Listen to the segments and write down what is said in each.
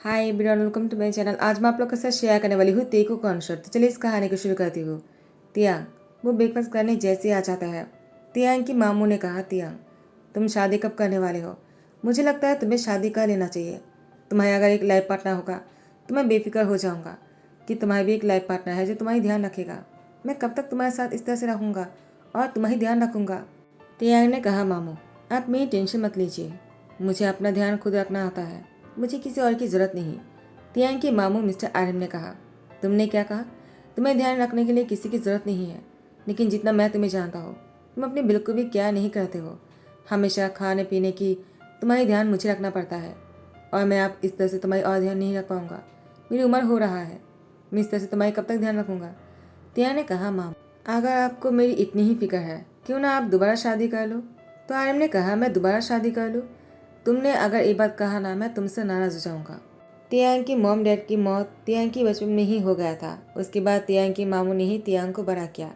Hi everyone, welcome to my channel. आज मैं आप लोग के साथ शेयर करने वाली हूँ तेकू कॉन्सर्ट। तो चलिए इस कहानी को शुरू करती हूँ। तियांग वो ब्रेकफास्ट करने जैसे ही आ जाता है। तियांग की मामू ने कहा, तियांग तुम शादी कब करने वाले हो? मुझे लगता है तुम्हें शादी कर लेना चाहिए। तुम्हारे अगर एक लाइफ पार्टनर होगा तो मैं बेफिक्र हो जाऊँगा कि तुम्हारी भी एक लाइफ पार्टनर है जो तुम्हारी ध्यान रखेगा। मैं कब तक तुम्हारे साथ इस तरह से रहूँगा और तुम्हारी ध्यान रखूँगा। तियांग ने कहा, मामू आप मेरी टेंशन मत लीजिए, मुझे अपना ध्यान खुद रखना आता है, मुझे किसी और की ज़रूरत नहीं। तियांग के मामू मिस्टर आर्यन ने कहा, तुमने क्या कहा? तुम्हें ध्यान रखने के लिए किसी की ज़रूरत नहीं है, लेकिन जितना मैं तुम्हें जानता हूँ तुम अपनी बिल्कुल भी क्या नहीं करते हो। हमेशा खाने पीने की तुम्हारी ध्यान मुझे रखना पड़ता है और मैं आप इस तरह से तुम्हारी और ध्यान नहीं रख पाऊँगा। मेरी उम्र हो रहा है, मैं इस तरह से तुम्हारी कब तक ध्यान रखूँगा। तियांग ने कहा, मामू अगर आपको मेरी इतनी ही फिक्र है क्यों ना आप दोबारा शादी कर लो। तो आर्यन ने कहा, मैं दोबारा शादी कर लूँ? तुमने अगर ये बात कहा ना मैं तुमसे नाराज़ हो जाऊँगा। तियांग की मॉम डैड की मौत तियांग की बचपन में ही हो गया था। उसके बाद तियांग की मामू ने ही तियांग को बड़ा किया।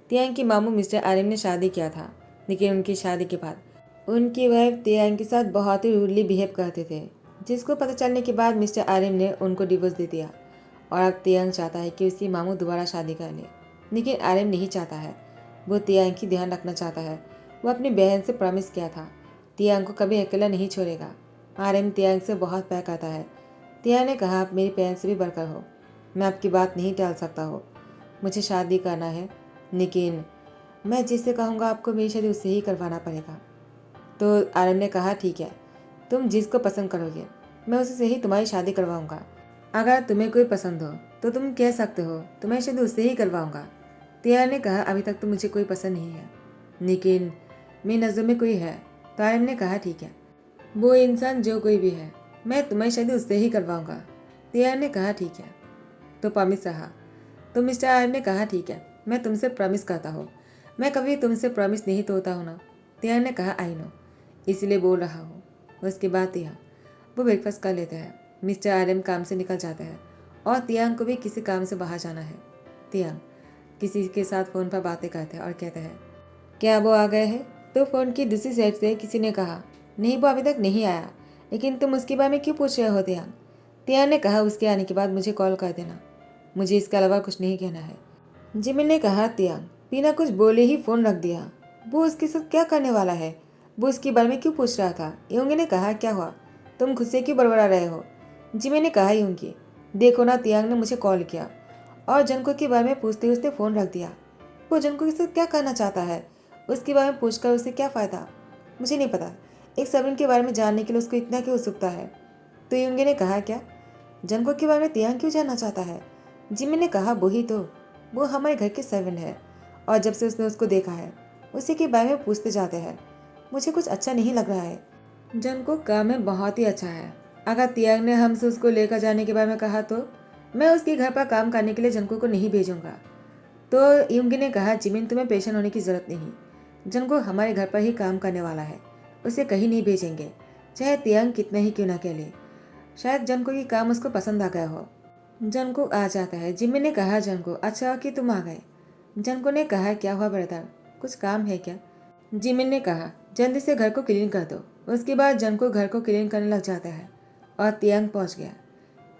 तियांग की मामू मिस्टर आर्यन ने शादी किया था, लेकिन उनकी शादी के बाद उनकी वाइफ तियांग के साथ बहुत ही रूडली बिहेव करते थे, जिसको पता चलने के बाद मिस्टर आर्यन ने उनको डिवोर्स दे दिया। और अब तियांग चाहता है कि उसकी मामू दोबारा शादी कर ले, लेकिन आर्यन नहीं चाहता है। वो तियांग की ध्यान रखना चाहता है। वो अपनी बहन से प्रॉमिस किया था तियांग को कभी अकेला नहीं छोड़ेगा। आर्यन तियांग से बहुत प्यार करता है। तियांग ने कहा, आप मेरी बहन से भी बढ़कर हो, मैं आपकी बात नहीं टाल सकता हो। मुझे शादी करना है, लेकिन मैं जिससे कहूँगा आपको मेरी शादी उससे ही करवाना पड़ेगा। तो आर्यन ने कहा, ठीक है, तुम जिसको पसंद करोगे मैं उसी से ही तुम्हारी शादी करवाऊँगा। अगर तुम्हें कोई पसंद हो तो तुम कह सकते हो, तुम्हारी शादी उससे ही करवाऊँगा। तियांग ने कहा, अभी तक तो मुझे कोई पसंद नहीं है, लेकिन मेरी नज़रों में कोई है। तो आर्यन ने कहा, ठीक है, वो इंसान जो कोई भी है मैं तुम्हारी शादी उससे ही करवाऊँगा। तियांग ने कहा, ठीक है, तो प्रॉमिस रहा। तो मिस्टर आर्यन ने कहा, ठीक है, मैं तुमसे प्रॉमिस करता हूँ, मैं कभी तुमसे प्रॉमिस नहीं तोड़ता हूँ ना। तियांग ने कहा, आई नो, इसलिए बोल रहा हूँ। उसके बाद तियांग वो ब्रेकफास्ट कर लेते हैं। मिस्टर आर्यन काम से निकल जाते हैं और तियांग को भी किसी काम से बाहर जाना है। तियांग किसी के साथ फ़ोन पर बातें करते हैं और कहते हैं, क्या वो आ गए हैं? तो फ़ोन की दूसरी साइड से किसी ने कहा, नहीं वो अभी तक नहीं आया, लेकिन तुम उसके बारे में क्यों पूछ रहे हो तियांग? तियांग ने कहा, उसके आने के बाद मुझे कॉल कर देना, मुझे इसके अलावा कुछ नहीं कहना है। जिमिन ने कहा, तियांग बिना कुछ बोले ही फ़ोन रख दिया, वो उसके साथ क्या करने वाला है? वो उसके बारे में क्यों पूछ रहा था? योंगी ने कहा, क्या हुआ, तुम खुद से क्यों बड़बड़ा रहे हो? जिमिन ने कहा, योंगी देखो ना, तियांग ने मुझे कॉल किया और जनको के बारे में पूछते ही उसने फ़ोन रख दिया। वो जनको के साथ क्या करना चाहता है? उसके बारे में पूछकर उसे क्या फ़ायदा? मुझे नहीं पता। एक सबिन के बारे में जानने के लिए उसको इतना क्यों उत्सुकता है? तो युंगे ने कहा, क्या जनको के बारे में तियांग क्यों जानना चाहता है? जिमिन ने कहा, वही तो, वो हमारे घर के सर्वेंट है और जब से उसने उसको देखा है उसी के बारे में पूछते जाते हैं। मुझे कुछ अच्छा नहीं लग रहा है। जनको काम में बहुत ही अच्छा है। अगर तियांग ने हमसे उसको लेकर जाने के बारे में कहा तो मैं उसके घर पर काम करने के लिए जनको को नहीं भेजूंगा। तो युंगी ने कहा, जिमिन तुम्हें पेशेंट होने की ज़रूरत नहीं, जनको हमारे घर पर ही काम करने वाला है, उसे कहीं नहीं भेजेंगे, चाहे तियांग कितना ही क्यों ना कह ले। शायद जनको की काम उसको पसंद आ गया हो। जनको आ जाता है। जिमिन ने कहा, जनको अच्छा कि तुम आ गए। जनको ने कहा, क्या हुआ ब्रदर, कुछ काम है क्या? जिमिन ने कहा, जल्दी से घर को क्लीन कर दो। उसके बाद जनको घर को क्लीन करने लग जाता है और तियांग पहुंच गया।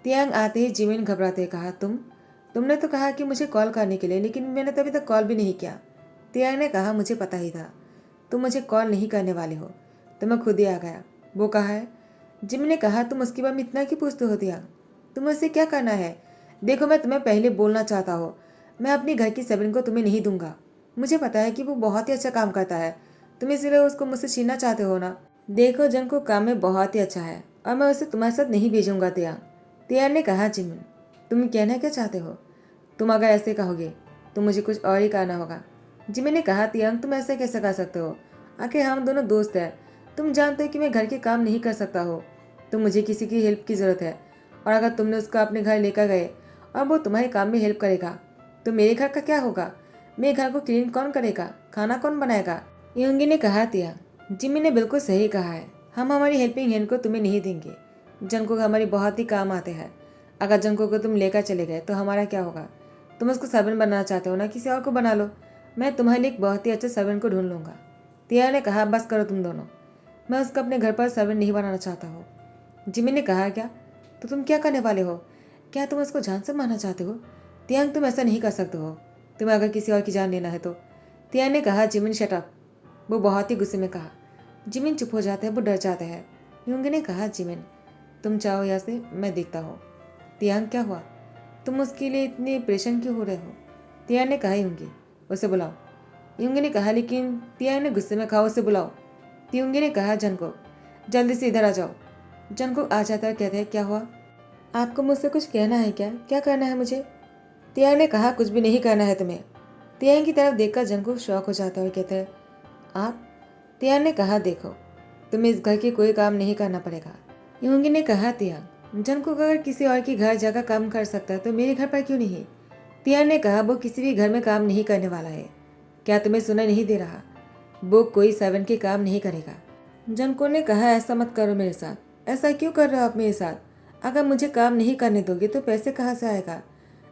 तियांग आते ही जिमिन घबराते कहा, तुमने तो कहा कि मुझे कॉल करने के लिए, लेकिन मैंने तो अभी तक कॉल भी नहीं किया। तियांग ने कहा, मुझे पता ही था तुम मुझे कॉल नहीं करने वाले हो, तो मैं खुद ही आ गया। वो कहा है? जिमिन ने कहा, तुम उसके बारे में इतना क्यों पूछते हो तियांग? तुम्हें उससे क्या करना है? देखो, मैं तुम्हें पहले बोलना चाहता हूँ, मैं अपनी घर की सबिन को तुम्हें नहीं दूंगा। मुझे पता है कि वो बहुत ही अच्छा काम करता है, तुम इसलिए उसको मुझसे छीनना चाहते हो ना। देखो, जन को काम में बहुत ही अच्छा है और मैं उसे तुम्हारे साथ नहीं भेजूंगा तियांग। तियांग ने कहा, जिमिन तुम कहना क्या चाहते हो? तुम अगर ऐसे कहोगे तो मुझे कुछ और ही करना होगा। जिमिन ने कहा, तियांग तुम ऐसे कैसे कर सकते हो? आखिर हम दोनों दोस्त हैं, तुम जानते हो कि मैं घर के काम नहीं कर सकता हो, तो मुझे किसी की हेल्प की ज़रूरत है। और अगर तुमने उसको अपने घर लेकर गए और वो तुम्हारे काम में हेल्प करेगा तो मेरे घर का क्या होगा? मेरे घर को क्लीन कौन करेगा? खाना कौन बनाएगा? योंगी ने कहा, तियांग जिमी ने बिल्कुल सही कहा है, हम हमारी हेल्पिंग हैंड को तुम्हें नहीं देंगे। जनको हमारी बहुत ही काम आते हैं। अगर जनको को तुम लेकर चले गए तो हमारा क्या होगा? तुम उसको सर्वेंट बनाना चाहते हो ना, किसी और को बना लो, मैं तुम्हारे लिए एक बहुत ही अच्छे सर्वेंट को ढूंढ लूँगा। तियांग ने कहा, बस करो तुम दोनों, मैं उसको अपने घर पर सर्वेंट नहीं बनाना चाहता हूँ। जिमी ने कहा, क्या तो तुम क्या करने वाले हो? क्या तुम उसको जान से मारना चाहते हो? तियांग, तुम ऐसा नहीं कर सकते हो। तुम्हें अगर किसी और की जान लेना है तो। तियांग ने कहा, जिमिन शट अप। वो बहुत ही गुस्से में कहा। जिमिन चुप हो जाता है, वो डर जाता है। यूंगी ने कहा, जिमिन तुम चाहो यहाँ से, मैं देखता हूँ। तियांग, क्या हुआ? तुम उसके लिए इतने परेशान क्यों हो रहे हो? तियांग ने कहा, यूंगी उसे बुलाओ। यूंगी ने कहा, लेकिन तियांग ने गुस्से में कहा, उसे बुलाओ। त्यूंगी ने कहा, जनको जल्दी से इधर आ जाओ। जनको आ जाता है, कहते हैं, क्या हुआ? आपको मुझसे कुछ कहना है क्या? क्या करना है मुझे? तियांग ने कहा, कुछ भी नहीं करना है तुम्हें। तियांग की तरफ देखकर जनको शौक हो जाता है और कहता है, आप? तियांग ने कहा, देखो तुम्हें इस घर की कोई काम नहीं करना पड़ेगा। यूंगी ने कहा, तियांग, जनको अगर किसी और की घर जाकर काम कर सकता है तो मेरे घर पर क्यों नहीं? तियांग ने कहा, वो किसी भी घर में काम नहीं करने वाला है। क्या तुम्हें सुना नहीं दे रहा? वो कोई सर्वेंट के काम नहीं करेगा। जनको ने कहा, ऐसा मत करो मेरे साथ। ऐसा क्यों कर रहे हो आप मेरे साथ? अगर मुझे काम नहीं करने दोगे तो पैसे कहाँ से आएगा?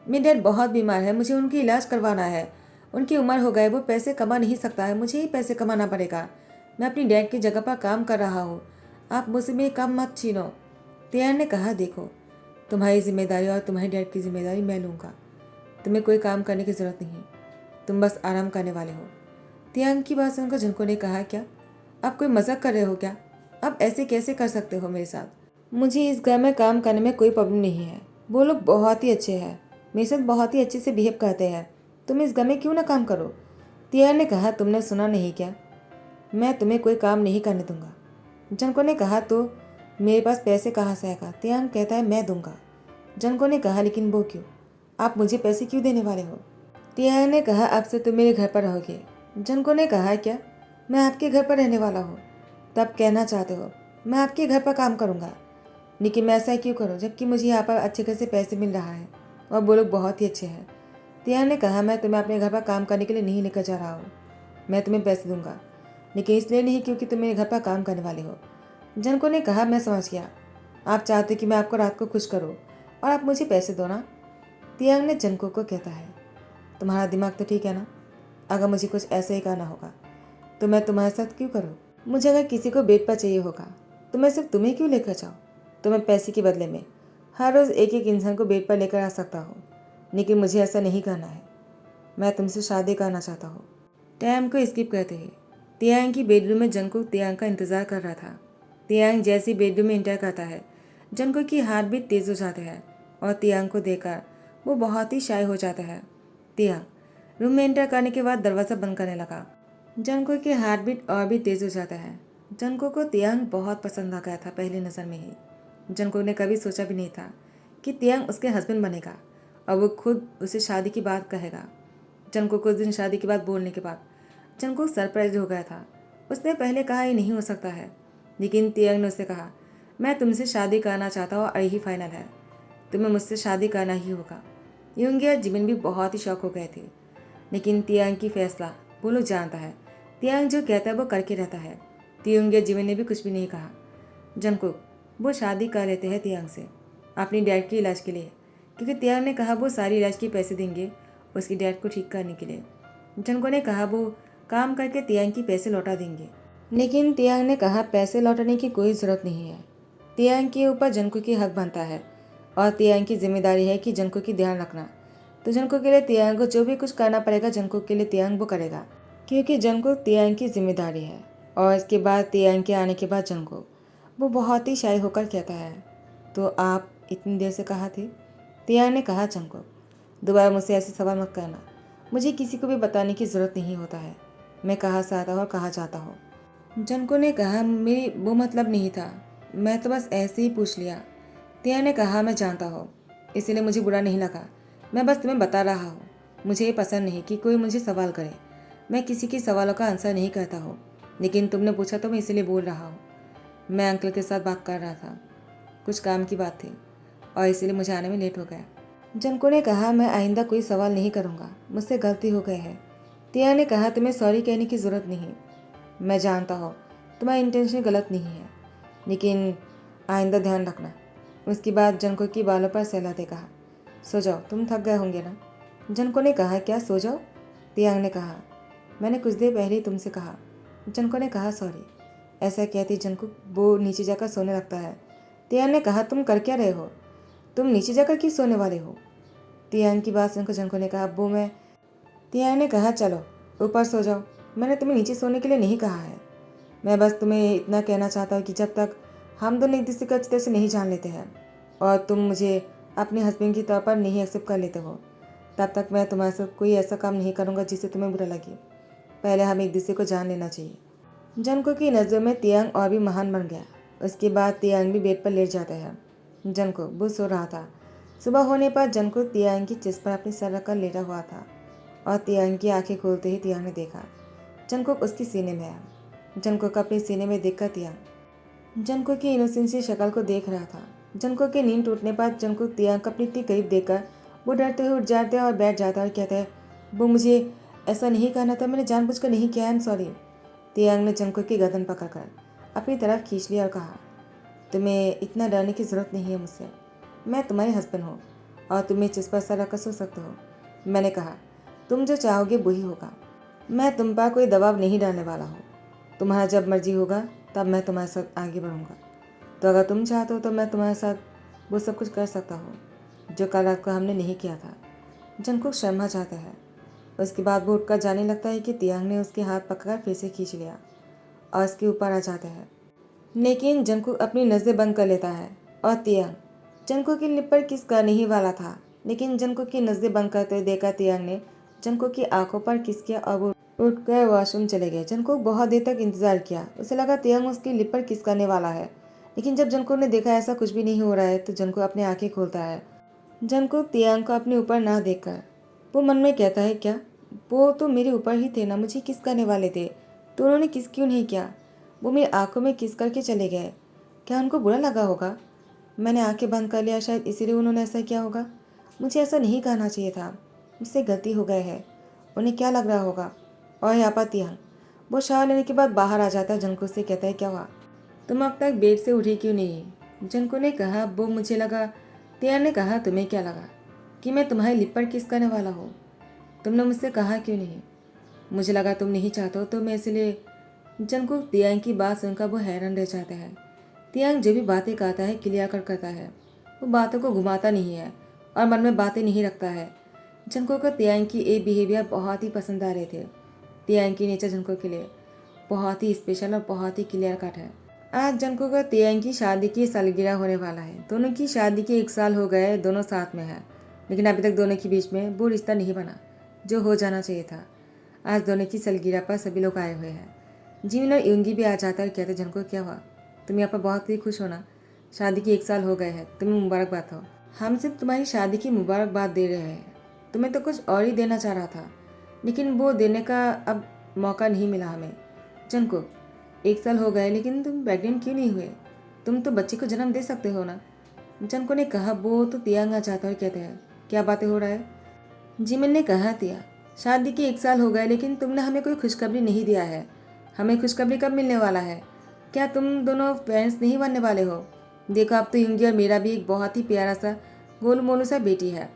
मेरे डैड बहुत बीमार है, मुझे उनकी इलाज करवाना है। उनकी उम्र हो गई, वो पैसे कमा नहीं सकता है, मुझे ही पैसे कमाना पड़ेगा। मैं अपनी डैड की जगह पर काम कर रहा हूँ, आप मुझसे मेरे काम मत छीनो। तियान ने कहा, देखो तुम्हारी जिम्मेदारी और तुम्हारी डैड की जिम्मेदारी मैं लूँगा। तुम्हें कोई काम करने की ज़रूरत नहीं, तुम बस आराम करने वाले हो। तियांग की बात सुनकर जनको ने कहा, क्या आप कोई मजाक कर रहे हो क्या? आप ऐसे कैसे कर सकते हो मेरे साथ? मुझे इस घर में काम करने में कोई प्रॉब्लम नहीं है। वो लोग बहुत ही अच्छे हैं, मेरे साथ बहुत ही अच्छे से बिहेव करते हैं। तुम इस घर में क्यों ना काम करो? तियांग ने कहा, तुमने सुना नहीं क्या? मैं तुम्हें कोई काम नहीं करने दूंगा। जनको ने कहा, तो मेरे पास पैसे कहाँ से आएगा? तियांग कहता है, मैं दूंगा। जनको ने कहा, लेकिन वो क्यों? आप मुझे पैसे क्यों देने वाले हो? तियांग ने कहा, अब से तुम मेरे घर पर रहोगे। जनको ने कहा, क्या मैं आपके घर पर रहने वाला हूँ? तब कहना चाहते हो मैं आपके घर पर काम करूँगा? लेकिन मैं ऐसा क्यों करूँ जबकि मुझे यहाँ पर अच्छे खासे पैसे मिल रहा है और वो लोग बहुत ही अच्छे हैं। तियांग ने कहा, मैं तुम्हें अपने घर पर काम करने के लिए नहीं लेकर जा रहा हूँ। मैं तुम्हें पैसे दूंगा, लेकिन इसलिए नहीं क्योंकि तुम मेरे घर पर काम करने वाले हो। जनको ने कहा, मैं समझ गया, आप चाहते कि मैं आपको रात को खुश करूँ और आप मुझे पैसे दो ना? तियांग ने जनको को कहता है, तुम्हारा दिमाग तो ठीक है ना? अगर मुझे कुछ ऐसे ही करना होगा तो मैं तुम्हारे साथ क्यों करूँ? मुझे अगर किसी को बेड पर चाहिए होगा तो मैं सिर्फ तुम्हें क्यों लेकर जाऊँ? तो मैं पैसे के बदले में हर रोज़ एक एक इंसान को बेड पर लेकर आ सकता हूँ, लेकिन मुझे ऐसा नहीं करना है। मैं तुमसे शादी करना चाहता हूँ। टाइम को स्किप करते हैं। तियांग की बेडरूम में जंकुक तियांग का इंतजार कर रहा था। तियांग जैसे बेडरूम में इंटर करता है, जंकुक की हार्ट बीट तेज हो जाते हैं और तियांग को देखकर वो बहुत ही शाय हो जाता है। तियांग रूम में एंटर करने के बाद दरवाज़ा बंद करने लगा। जंको की हार्ट बीट और भी तेज हो जाता है। जंको को तियांग बहुत पसंद आ गया था पहली नज़र में ही। जंको ने कभी सोचा भी नहीं था कि तियांग उसके हस्बैंड बनेगा और वो खुद उसे शादी की बात कहेगा। जंको कुछ दिन शादी की बात बोलने के बाद जंको सरप्राइज हो गया था। उसने पहले कहा ये नहीं हो सकता है, लेकिन तियांग ने उससे कहा, मैं तुमसे शादी करना चाहता हूँ और यही फाइनल है, तुम्हें मुझसे शादी करना ही होगा। यूंगी और जिमिन भी बहुत ही शौक हो गए थे, लेकिन तियांग की फैसला वो लोग जानता है। तियांग जो कहता है वो करके रहता है। तियांग या जिमिन ने भी कुछ भी नहीं कहा। जंकुक वो शादी कर लेते हैं तियांग से अपनी डैड के इलाज के लिए, क्योंकि तियांग ने कहा वो सारी इलाज के पैसे देंगे उसकी डैड को ठीक करने के लिए। जंको ने कहा वो काम करके तियांग की पैसे लौटा देंगे, लेकिन तियांग ने कहा पैसे लौटाने की कोई ज़रूरत नहीं है। तियांग के ऊपर जंको की हक बनता है और तियांग की जिम्मेदारी है कि जंको की ध्यान रखना। तो जंको के लिए तियांग को जो भी कुछ करना पड़ेगा जंको के लिए तियांग वो करेगा, क्योंकि जंको तियांग की जिम्मेदारी है। और इसके बाद तियांग के आने के बाद जंको वो बहुत ही शाय होकर कहता है, तो आप इतनी देर से कहाँ थे? तियांग ने कहा, जंको दोबारा मुझसे ऐसे सवाल मत करना, मुझे किसी को भी बताने की ज़रूरत नहीं होता है मैं कहाँ से आता हूँ और कहाँ जाता हूँ। जंको ने कहा, मेरी वो मतलब नहीं था, मैं तो बस ऐसे ही पूछ लिया। तियांग ने कहा, मैं जानता हूँ, इसीलिए मुझे बुरा नहीं लगा, मैं बस तुम्हें बता रहा हूँ। मुझे ये पसंद नहीं कि कोई मुझे सवाल करे, मैं किसी के सवालों का आंसर नहीं करता हूँ, लेकिन तुमने पूछा तो मैं इसीलिए बोल रहा हूँ। मैं अंकल के साथ बात कर रहा था, कुछ काम की बात थी और इसीलिए मुझे आने में लेट हो गया। जंको ने कहा, मैं आइंदा कोई सवाल नहीं करूँगा, मुझसे गलती हो गई है। तियांग ने कहा, तुम्हें सॉरी कहने की ज़रूरत नहीं, मैं जानता हूँ तुम्हारा इंटेंशन गलत नहीं है, लेकिन आइंदा ध्यान रखना। उसके बाद जंको की बालों पर सहलाते कहा, सो जाओ, तुम थक गए होंगे ना? जंको ने कहा, क्या सो जाओ? तियांग ने कहा, मैंने कुछ देर पहले ही तुमसे कहा। जंको ने कहा, सॉरी। ऐसा कहती जंको वो नीचे जाकर सोने लगता है। तियांग ने कहा, तुम कर क्या रहे हो? तुम नीचे जाकर क्यों सोने वाले हो? तियांग की बात सुनकर जंको ने कहा, अब्बू मैं। तियांग ने कहा, चलो ऊपर सो जाओ, मैंने तुम्हें नीचे सोने के लिए नहीं कहा है। मैं बस तुम्हें इतना कहना चाहता हूँ कि जब तक हम दोनों एक दूसरे को अच्छी तरह से नहीं जान लेते हैं और तुम मुझे अपने हस्बैंड के तौर पर नहीं एक्सेप्ट कर लेते हो, तब तक मैं तुम्हारे साथ कोई ऐसा काम नहीं करूँगा जिससे तुम्हें बुरा लगे। पहले हमें एक दूसरे को जान लेना चाहिए। जनको की नज़रों में तियांग और भी महान बन गया। उसके बाद तियांग भी बेड पर लेट जाता है। जनको वो सो रहा था। सुबह होने पर जनको तियांग की चिस पर अपनी सर रखकर लेटा हुआ था और तियांग की आंखें खोलते ही तियांग ने देखा जनको उसकी सीने में है। जनको को अपने सीने में देखकर तियांग जनको की इनोसेंसी शक्ल को देख रहा था। जनको की नींद टूटने पर जनको तियांग को अपनी इतनी करीब देखकर वो डरते हुए उठ जाते हैं और बैठ जाता है और कहता है, वो मुझे ऐसा नहीं करना था, मैंने जानबूझकर नहीं किया, आई एम सॉरी। तियांग ने जंको की गर्दन पकड़कर अपनी तरफ खींच लिया और कहा, तुम्हें इतना डरने की ज़रूरत नहीं है मुझसे। मैं तुम्हारे हस्बैंड हूँ और तुम्हें जिस पर सर रखकर सो सकते हो। मैंने कहा, तुम जो चाहोगे वही होगा। मैं तुम पर कोई दबाव नहीं डालने वाला हूँ। तुम्हारा जब मर्जी होगा तब मैं तुम्हारे साथ आगे बढ़ूँगा। तो अगर तुम चाहते हो तो मैं तुम्हारे साथ वो सब कुछ कर सकता हूँ जो कल रात को हमने नहीं किया था। जंकुक शर्मा जाता है। उसके बाद वो उठकर जाने लगता है कि तियांग ने उसके हाथ पकड़कर फिर से खींच लिया और उसके ऊपर आ जाता है। लेकिन जंकुक अपनी नज़रें बंद कर लेता है और तियांग जंकुक की लिप पर किस करने ही वाला था, लेकिन जंकुक की नज़रें बंद करते हुए देखा तियांग ने जंकुक की आंखों पर किस किया और वो उठकर वॉशरूम चले गए। जंकुक बहुत देर तक इंतजार किया। उसे लगा तियांग उसकी लिप पर किस करने वाला है, लेकिन जब जंकुक ने देखा ऐसा कुछ भी नहीं हो रहा है तो जंकुक अपनी आंखें खोलता है। जंकुक तियांग को अपने ऊपर ना देखकर वो मन में कहता है, क्या वो तो मेरे ऊपर ही थे ना, मुझे किस करने वाले थे, तो उन्होंने किस क्यों नहीं किया? वो मेरी आंखों में किस करके चले गए। क्या उनको बुरा लगा होगा? मैंने आंखें बंद कर लिया, शायद इसीलिए उन्होंने ऐसा किया होगा। मुझे ऐसा नहीं करना चाहिए था, मुझसे गलती हो गए है। उन्हें क्या लग रहा होगा? और यहाँ पर तियांग वो शावर लेने के बाद बाहर आ जाता है। जंकुक से कहता है, क्या हुआ, तुम अब तक बेड से उठी क्यों नहीं? जंकुक ने कहा, वो मुझे लगा। तियांग ने कहा, तुम्हें क्या लगा कि मैं तुम्हारी लिप पर किस करने वाला हूँ? तुमने मुझसे कहा क्यों नहीं? मुझे लगा तुम नहीं चाहते हो तो मैं इसलिए। जंकुक तियांग की बात सुनकर वो हैरान रह जाता है। तियांग जो भी बातें कहता है क्लियर कर करता है, वो बातों को घुमाता नहीं है और मन में बातें नहीं रखता है। जंकुक को तियांग की ये बिहेवियर बहुत ही पसंद आ रहे थे। तियांग की नेचर जंकुक के लिए बहुत ही स्पेशल और बहुत ही क्लियर कट है। आज जंकुक को तियांग की शादी की सालगिरह होने वाला है। दोनों की शादी के 1 साल हो गए, दोनों साथ में है, लेकिन अभी तक दोनों के बीच में वो रिश्ता नहीं बना जो हो जाना चाहिए था। आज दोनों की सालगिरह पर सभी लोग आए हुए हैं। जिमिन और यूंगी भी आ जाता है और कहते, जंकुक क्या हुआ, तुम यहाँ पर बहुत ही खुश हो ना? शादी के 1 साल हो गए हैं, तुम्हें मुबारकबाद हो। हम सिर्फ तुम्हारी शादी की मुबारकबाद दे रहे हैं, तुम्हें तो कुछ और ही देना चाह रहा था, लेकिन वो देने का अब मौका नहीं मिला हमें। जंकुक 1 साल हो गए लेकिन तुम प्रेग्नेंट क्यों नहीं हुए? तुम तो बच्चे को जन्म दे सकते हो ना? जंकुक ने कहा, वो तो तियांग आ जाता है और कहते हैं, क्या बातें हो रहा है? जिमिन ने कहा, तिया शादी के 1 साल हो गए लेकिन तुमने हमें कोई खुशखबरी नहीं दिया है। हमें खुशखबरी कब मिलने वाला है? क्या तुम दोनों पेरेंट्स नहीं बनने वाले हो? देखो अब तो यूंगी और मेरा भी एक बहुत ही प्यारा सा गोलू मोलू सा बेटी है।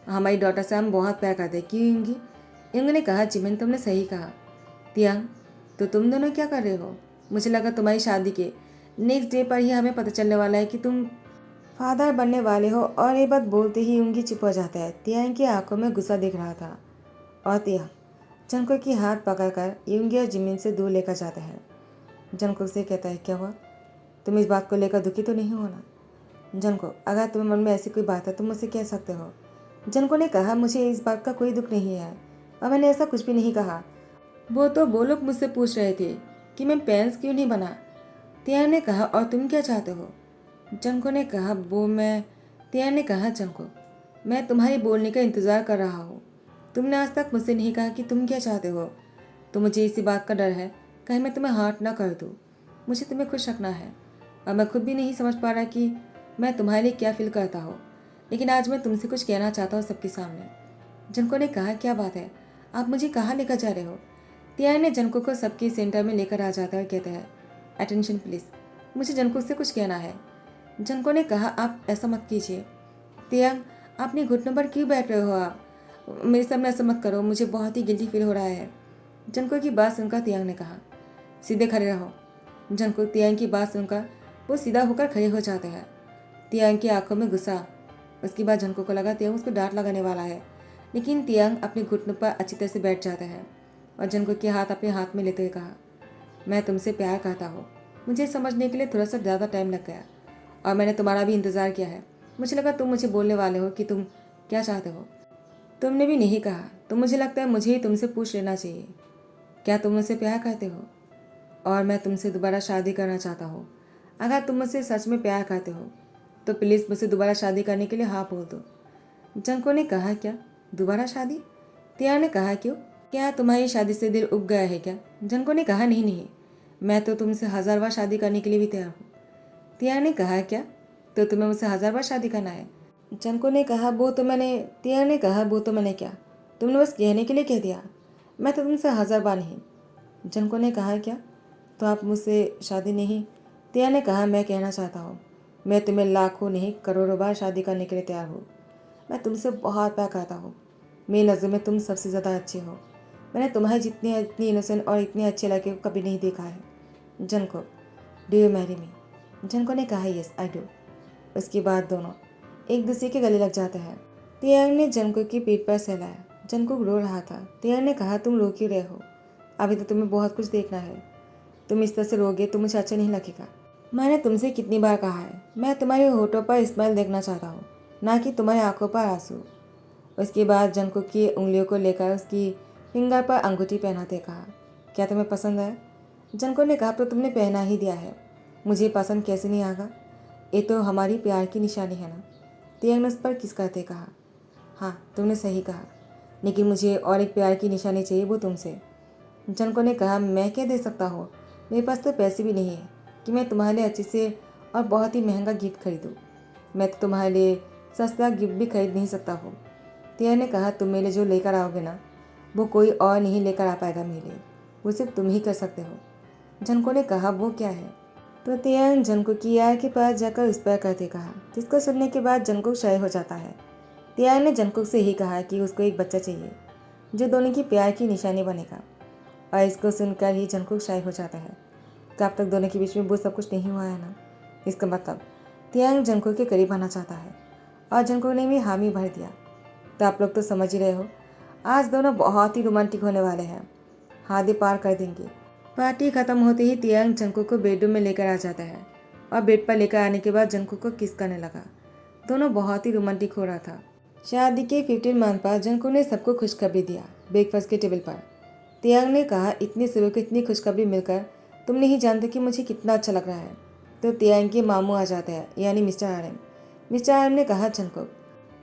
हमारी डॉटर से हम बहुत प्यार करते हैं, क्यों यूंगी? यूंगी ने कहा, जिमिन तुमने सही कहा। तियांग तो तुम दोनों क्या कर रहे हो? मुझे लगा तुम्हारी शादी के नेक्स्ट डे पर ही हमें पता चलने वाला है कि तुम फादर बनने वाले हो। और ये बात बोलते ही यूंगी चुप हो जाता है। तियांग की आंखों में गुस्सा दिख रहा था और तियांग जंकुक की हाथ पकड़कर यूंगी और जिमिन से दूर लेकर जाता है। जंकुक से कहता है, क्या हुआ, तुम इस बात को लेकर दुखी तो नहीं हो ना? जंकुक, अगर तुम्हें मन में ऐसी कोई बात है तुम मुझसे कह सकते हो। जंकुक ने कहा, मुझे इस बात का कोई दुख नहीं है और मैंने ऐसा कुछ भी नहीं कहा। वो लोग मुझसे पूछ रहे थे कि मैं पेरेंट्स क्यों नहीं बना। तियांग ने कहा, और तुम क्या चाहते हो? जंकुक ने कहा, वो मैं। तियांग ने कहा, जंकुक मैं तुम्हारे बोलने का इंतज़ार कर रहा हूँ। तुमने आज तक मुझसे नहीं कहा कि तुम क्या चाहते हो, तो मुझे इसी बात का डर है कहीं मैं तुम्हें हर्ट ना कर दूँ। मुझे तुम्हें खुश रखना है और मैं खुद भी नहीं समझ पा रहा कि मैं तुम्हारे लिए क्या फील करता हूँ, लेकिन आज मैं तुमसे कुछ कहना चाहता हूँ सबके सामने। जंकुक ने कहा, क्या बात है, आप मुझे कहाँ लेकर जा रहे हो? तियांग ने जंकुक को सबके सेंटर में लेकर आ जाता है और कहता है, अटेंशन प्लीज़, मुझे जंकुक से कुछ कहना है। जंकुक ने कहा, आप ऐसा मत कीजिए। तियांग, अपने घुटनों पर क्यों बैठ रहे हो आप? मेरे सामने ऐसा मत करो, मुझे बहुत ही गिल्टी फील हो रहा है। जंकुक की बात सुनकर तियांग ने कहा, सीधे खड़े रहो। जंकुक तियांग की बात सुनकर वो सीधा होकर खड़े हो जाते हैं तियांग की आंखों में गुस्सा। उसके बाद जंको को लगा तियांग उसको डांट लगाने वाला है, लेकिन तियांग अपने घुटनों पर अच्छी तरह से बैठ जाता है और जंको के हाथ अपने हाथ में लेते हुए कहा, मैं तुमसे प्यार करता हूँ। मुझे समझने के लिए थोड़ा सा ज़्यादा टाइम लग गया और मैंने तुम्हारा भी इंतज़ार किया है। मुझे लगा तुम मुझे बोलने वाले हो कि तुम क्या चाहते हो। तुमने भी नहीं कहा, तो मुझे लगता है मुझे ही तुमसे पूछ लेना चाहिए, क्या तुम मुझसे प्यार करते हो? और मैं तुमसे दोबारा शादी करना चाहता हूँ। अगर तुम मुझसे सच में प्यार करते हो तो प्लीज़ मुझसे दोबारा शादी करने के लिए हाँ बोल दो। जंको ने कहा, क्या दोबारा शादी? तिया ने कहा, क्यों? क्या तुम्हारी शादी से दिल उब गया है क्या? जंको ने कहा, नहीं नहीं, मैं तो तुमसे 1000 बार शादी करने के लिए भी तैयार हूँ। तिया ने कहा, क्या? तो तुम्हें मुझसे 1000 बार शादी करना है? जंको ने कहा, वो तो मैंने तिया ने कहा, वो तो मैंने क्या, तुमने बस कहने के लिए कह दिया। मैं तो तुमसे 1000 बार नहीं। जंको ने कहा, क्या? तो आप मुझसे शादी नहीं? तिया ने कहा, मैं कहना चाहता हूँ, मैं तुम्हें लाखों नहीं करोड़ों बार शादी करने के लिए तैयार हूँ। मैं तुमसे बहुत प्यार करता हूँ। मेरी नज़र में तुम सबसे ज़्यादा अच्छे हो। मैंने तुम्हारे जितनी इतनी इनोसेंट और इतने अच्छे लड़के को कभी नहीं देखा है। Junko, do you marry me? Junko ने कहा, यस आई डू। उसके बाद दोनों एक दूसरे के गले लग जाते हैं। तियांग ने जंको की पीठ पर सहलाया। जंको रो रहा था। तियांग ने कहा, तुम रो क्यों रहे हो? अभी तो तुम्हें बहुत कुछ देखना है। तुम इस तरह से रोगे तो मुझे अच्छा नहीं लगेगा। मैंने तुमसे कितनी बार कहा है, मैं तुम्हारे होठों पर स्माइल देखना चाहता हूँ, ना कि तुम्हारी आंखों पर आंसू। उसके बाद जंको की उंगलियों को लेकर उसकी फिंगर पर अंगूठी पहनाते कहा, क्या तुम्हें पसंद है? जंको ने कहा, तो तुमने पहना ही दिया है, मुझे पसंद कैसे नहीं आएगा? ये तो हमारी प्यार की निशानी है ना। तियांग ने उस पर किस करते कहा, हाँ तुमने सही कहा, लेकिन मुझे और एक प्यार की निशानी चाहिए, वो तुमसे। जंको ने कहा, मैं क्या दे सकता हूँ? मेरे पास तो पैसे भी नहीं है कि मैं तुम्हारे लिए अच्छे से और बहुत ही महंगा गिफ्ट खरीदूँ। मैं तो तुम्हारे लिए सस्ता गिफ्ट भी खरीद नहीं सकता हूँ। तिया ने कहा, तुम मेरे जो लेकर आओगे ना, वो कोई और नहीं लेकर आ पाएगा मेरे लिए, वो सिर्फ तुम ही कर सकते हो। जंको ने कहा, वो क्या है? तो तिया जंको की यार के पास जाकर उस पर करते कहा, जिसको सुनने के बाद जंको शाय हो जाता है। तिया ने जंको से ही कहा कि उसको एक बच्चा चाहिए जो दोनों की प्यार की निशानी बनेगा, और इसको सुनकर ही जंकुक शाय हो जाता है कि अब तक दोनों के बीच में वो सब कुछ नहीं हुआ है ना। इसका मतलब तियांग जंकुक के करीब आना चाहता है और जंकुक ने भी हामी भर दिया। तो आप लोग तो समझ ही रहे हो, आज दोनों बहुत ही रोमांटिक होने वाले हैं, हादे पार कर देंगे। पार्टी खत्म होते ही तियांग जंकुक को बेडरूम में लेकर आ जाता है और बेड पर लेकर आने के बाद जंकुक को किस करने लगा। दोनों बहुत ही रोमांटिक हो रहा था। शादी के 15 मंथ पर जंकुक ने सबको खुशखबरी दिया ब्रेकफास्ट के टेबल पर। तियांग ने कहा, इतनी सुबह को इतनी खुशखबरी मिलकर तुम नहीं जानते कि मुझे कितना अच्छा लग रहा है। तो तियांग के मामू आ जाते हैं, यानी मिस्टर आरएम। मिस्टर आरएम ने कहा, जंकुक,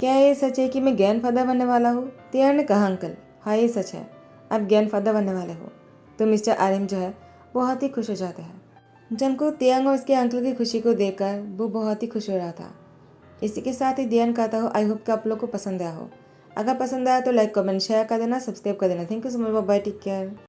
क्या ये सच है कि मैं ग्रैंडफादर बनने वाला हूँ? तियांग ने कहा, अंकल हाँ ये सच है, आप ग्रैंडफादर बनने वाले हो। तो मिस्टर आरएम जो है बहुत ही खुश हो जाते हैं। जंकुक तियांग और उसके अंकल की खुशी को देखकर वो बहुत ही खुश हो रहा था। इसी के साथ ही ध्यान कहता हूँ, आई होप कि आप लोग को पसंद आया हो। अगर पसंद आया तो लाइक कमेंट शेयर कर देना, सब्सक्राइब कर देना। Thank you so much, bye, take care.